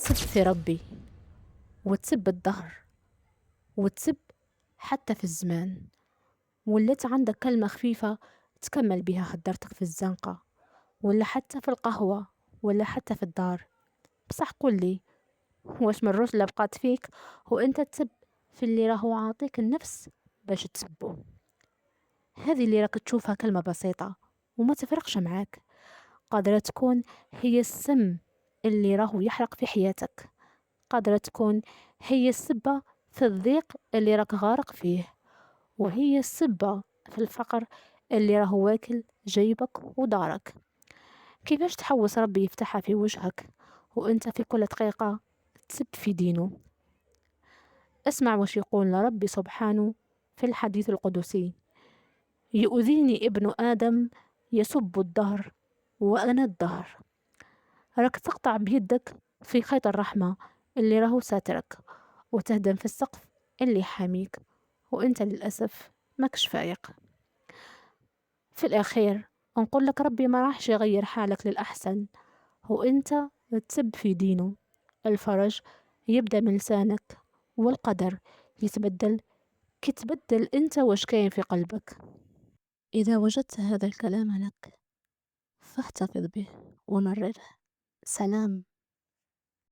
تسب في ربي، وتسب الدهر، وتسب حتى في الزمان. ولات عندك كلمة خفيفة تكمل بها خدرتك في الزنقة، ولا حتى في القهوة، ولا حتى في الدار. بصح قولي، واش من الرجلة بقات فيك وانت تسب في اللي راهو عاطيك النفس باش تسبه؟ هذه اللي راك تشوفها كلمة بسيطة وما تفرقش معاك، قادرة تكون هي السم اللي راهو يحرق في حياتك، قادرة تكون هي السبة في الضيق اللي راك غارق فيه، وهي السبة في الفقر اللي راهو واكل جيبك ودارك. كيفاش تحوس ربي يفتحها في وجهك وانت في كل دقيقة تسب في دينه؟ اسمع وش يقول ربي سبحانه في الحديث القدسي: يؤذيني ابن آدم يسب الدهر وأنا الدهر. راك تقطع بيدك في خيط الرحمة اللي راهو ساترك، وتهدم في السقف اللي حاميك، وانت للأسف ماكش فايق. في الأخير نقول لك ربي ما راحش يغير حالك للأحسن وانت تسب في دينه. الفرج يبدأ من لسانك، والقدر يتبدل كي تبدل انت واش كاين في قلبك. إذا وجدت هذا الكلام لك فاحتفظ به ومرره. سلام.